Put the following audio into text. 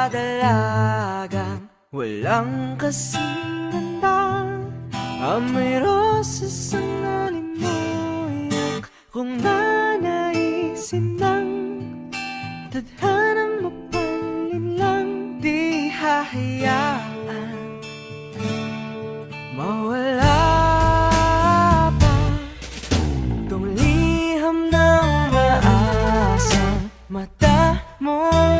dalagang walang kasing ganda. Amoy rosas ang alimoyak, kung nanaisin lang tadhanang mapalin lang. Di hahayaan mawala pa itong liham ng maasang mata mo.